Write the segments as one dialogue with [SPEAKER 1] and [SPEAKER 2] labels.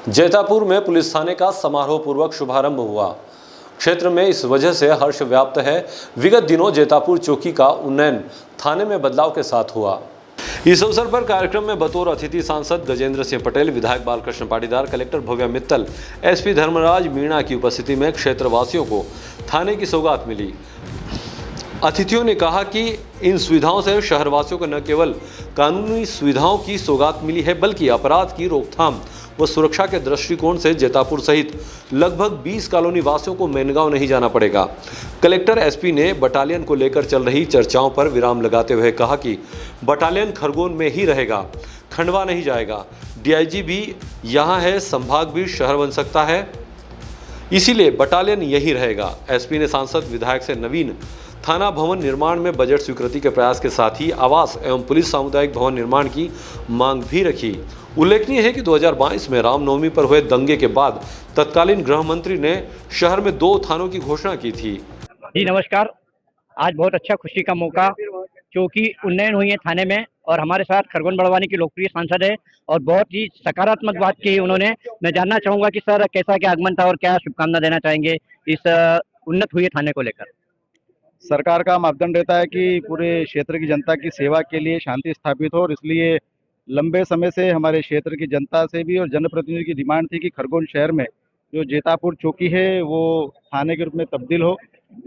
[SPEAKER 1] जैतापुर में पुलिस थाने का समारोह पूर्वक शुभारंभ हुआ। क्षेत्र में इस वजह से हर्ष व्याप्त है। विगत दिनों जैतापुर चौकी का उन्नयन थाने में बदलाव के साथ हुआ। इस अवसर पर कार्यक्रम में बतौर अतिथि सांसद गजेंद्र सिंह पटेल, विधायक बालकृष्ण पाटीदार, कलेक्टर भव्या मित्तल, एसपी धर्मराज मीणा की उपस्थिति में क्षेत्रवासियों को थाने की सौगात मिली। अतिथियों ने कहा कि इन सुविधाओं से शहरवासियों को न केवल कानूनी सुविधाओं की सौगात मिली है, बल्कि अपराध की रोकथाम व सुरक्षा के दृष्टिकोण से जैतापुर सहित लगभग 20 कॉलोनी वासियों को मैनगांव नहीं जाना पड़ेगा। कलेक्टर एसपी ने बटालियन को लेकर चल रही चर्चाओं पर विराम लगाते हुए कहा कि बटालियन खरगोन में ही रहेगा, खंडवा नहीं जाएगा। डीआईजी भी यहाँ है, संभाग भी शहर बन सकता है, इसीलिए बटालियन यही रहेगा। एसपी ने सांसद विधायक से नवीन थाना भवन निर्माण में बजट स्वीकृति के प्रयास के साथ ही आवास एवं पुलिस सामुदायिक भवन निर्माण की मांग भी रखी। उल्लेखनीय है कि 2022 में रामनवमी पर हुए दंगे के बाद तत्कालीन गृह मंत्री ने शहर में 2 थानों की घोषणा की थी।
[SPEAKER 2] जी नमस्कार। आज बहुत अच्छा खुशी का मौका, क्योंकि उन्नयन हुई है थाने में और हमारे साथ खरगोन बड़वानी की लोकप्रिय सांसद है और बहुत ही सकारात्मक बात की उन्होंने। मैं जानना चाहूँगा कि सर कैसा क्या आगमन था और क्या शुभकामना देना चाहेंगे इस उन्नत हुए थाने को लेकर।
[SPEAKER 3] सरकार का मापदंड रहता है कि पूरे क्षेत्र की जनता की सेवा के लिए शांति स्थापित हो, और इसलिए लंबे समय से हमारे क्षेत्र की जनता से भी और जनप्रतिनिधि की डिमांड थी कि खरगोन शहर में जो जैतापुर चौकी है वो थाने के रूप में तब्दील हो।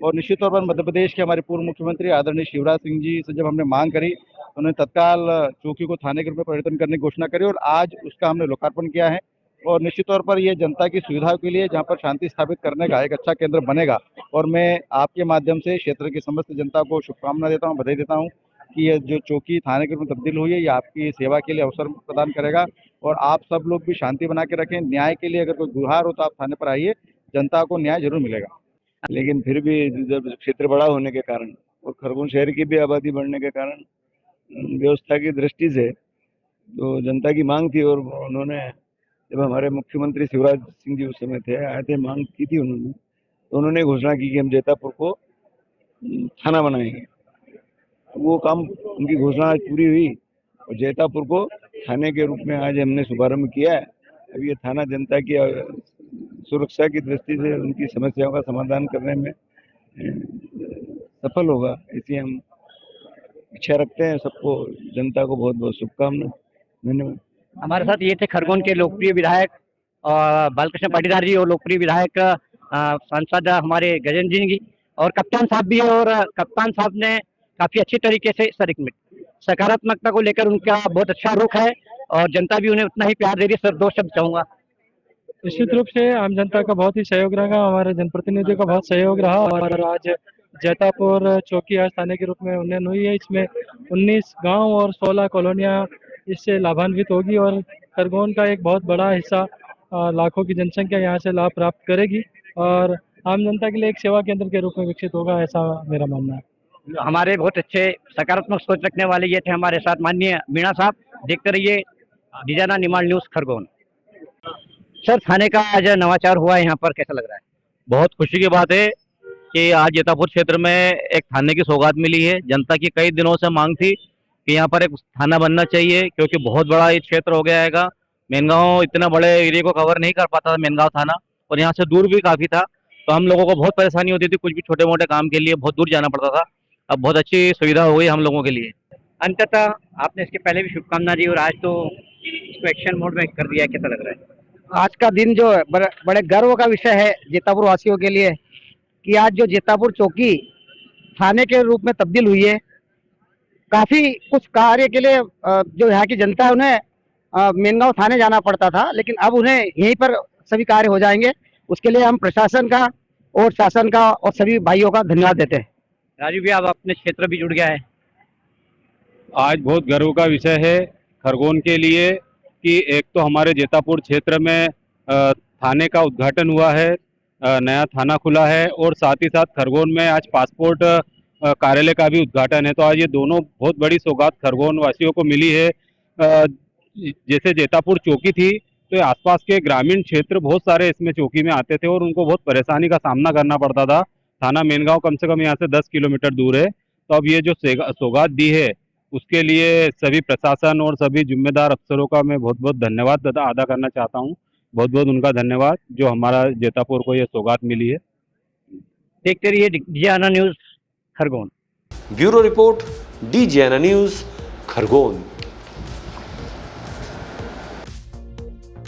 [SPEAKER 3] और निश्चित तौर पर मध्य प्रदेश के हमारे पूर्व मुख्यमंत्री आदरणीय शिवराज सिंह जी से जब हमने मांग करी, उन्होंने तत्काल चौकी को थाने के रूप में परिवर्तन करने की घोषणा करी और आज उसका हमने लोकार्पण किया है। और निश्चित तौर पर ये जनता की सुविधा के लिए जहाँ पर शांति स्थापित करने का एक अच्छा केंद्र बनेगा। और मैं आपके माध्यम से क्षेत्र की समस्त जनता को शुभकामना देता हूँ, बधाई देता हूँ कि ये जो चौकी थाने के रूप में तब्दील हुई है, ये आपकी सेवा के लिए अवसर प्रदान करेगा। और आप सब लोग भी शांति बना के रखें। न्याय के लिए अगर कोई गुहार हो तो आप थाने पर आइए, जनता को न्याय जरूर मिलेगा। लेकिन फिर भी जब क्षेत्र बड़ा होने के कारण और खरगोन शहर की भी आबादी बढ़ने के कारण व्यवस्था की दृष्टि से तो जनता की मांग थी, और उन्होंने जब हमारे मुख्यमंत्री शिवराज सिंह जी उस समय थे, आए थे, मांग की थी उन्होंने, तो उन्होंने घोषणा की कि हम जैतापुर को थाना बनाएंगे। वो काम, उनकी घोषणा आज पूरी हुई और जैतापुर को थाने के रूप में आज हमने शुभारंभ किया है। अब ये थाना जनता की सुरक्षा की दृष्टि से उनकी समस्याओं का समाधान करने में सफल होगा, इसी हम इच्छा रखते हैं। सबको, जनता को बहुत बहुत शुभकामनाएं। धन्यवाद।
[SPEAKER 2] हमारे साथ ये थे खरगोन के लोकप्रिय विधायक बालकृष्ण पाटीदार जी और लोकप्रिय विधायक सांसद हमारे गजेंद्र जी और कप्तान साहब भी है। और कप्तान साहब ने काफी अच्छी तरीके से सकारात्मकता को लेकर उनका बहुत अच्छा रुख है और जनता भी उन्हें उतना ही प्यार दे रही है। सर 2 शब्द चाहूंगा।
[SPEAKER 4] निश्चित रूप से आम जनता का बहुत ही सहयोग रहा, हमारे जनप्रतिनिधियों का बहुत सहयोग रहा और आज जैतापुर चौकी आज थाने के रूप में उन्नयन हुई है। इसमें 19 गांव और 16 कॉलोनियां इससे लाभान्वित होगी और खरगोन का एक बहुत बड़ा हिस्सा लाखों की जनसंख्या यहाँ से लाभ प्राप्त करेगी और आम जनता के लिए एक सेवा केंद्र के रूप में विकसित होगा, ऐसा मेरा मानना है।
[SPEAKER 2] हमारे बहुत अच्छे सकारात्मक सोच रखने वाले ये थे हमारे साथ माननीय मीणा साहब। देखते रहिए डिजाना निमाड़ न्यूज खरगोन। सर थाने का आज नवाचार हुआ है, यहाँ पर कैसा लग रहा है?
[SPEAKER 5] बहुत खुशी की बात है कि आज जैतापुर क्षेत्र में एक थाने की सौगात मिली है। जनता की कई दिनों से मांग थी कि यहाँ पर एक थाना बनना चाहिए, क्योंकि बहुत बड़ा ये क्षेत्र हो गया है। मेनगांव इतना बड़े एरिया को कवर नहीं कर पाता था मेनगांव थाना, और यहाँ से दूर भी काफ़ी था, तो हम लोगों को बहुत परेशानी होती थी। कुछ भी छोटे मोटे काम के लिए बहुत दूर जाना पड़ता था। अब बहुत अच्छी सुविधा हो गई हम लोगों के लिए।
[SPEAKER 2] अंततः आपने इसके पहले भी शुभकामना दी और आज तो इसको एक्शन मोड में कर दिया, कैसा लग रहा है?
[SPEAKER 6] आज का दिन जो बड़े गर्व का विषय है जैतापुर वासियों के लिए कि आज जो जैतापुर चौकी थाने के रूप में तब्दील हुई है। काफी कुछ कार्य के लिए जो यहाँ की जनता है उन्हें मेनगांव थाने जाना पड़ता था, लेकिन अब उन्हें यहीं पर सभी कार्य हो जाएंगे। उसके लिए हम प्रशासन का और शासन का और सभी भाइयों का धन्यवाद देते हैं।
[SPEAKER 2] राजू भी अब अपने क्षेत्र भी जुड़ गया है।
[SPEAKER 7] आज बहुत गर्व का विषय है खरगोन के लिए कि एक तो हमारे जैतापुर क्षेत्र में थाने का उद्घाटन हुआ है, नया थाना खुला है, और साथ ही साथ खरगोन में आज पासपोर्ट कार्यालय का भी उद्घाटन है। तो आज ये दोनों बहुत बड़ी सौगात खरगोन वासियों को मिली है। जैसे जैतापुर चौकी थी तो आसपास के ग्रामीण क्षेत्र बहुत सारे इसमें चौकी में आते थे और उनको बहुत परेशानी का सामना करना पड़ता था। थाना मेनगांव कम से कम यहाँ से 10 किलोमीटर दूर है। तो अब ये जो सौगात दी है उसके लिए सभी प्रशासन और सभी जिम्मेदार अफसरों का मैं बहुत बहुत धन्यवाद अदा करना चाहता हूँ। बहुत बहुत उनका धन्यवाद जो हमारा जैतापुर को ये सौगात मिली है।
[SPEAKER 2] देखते रहिए DJNA news Khargone.
[SPEAKER 1] Bureau report DJNA news Khargone.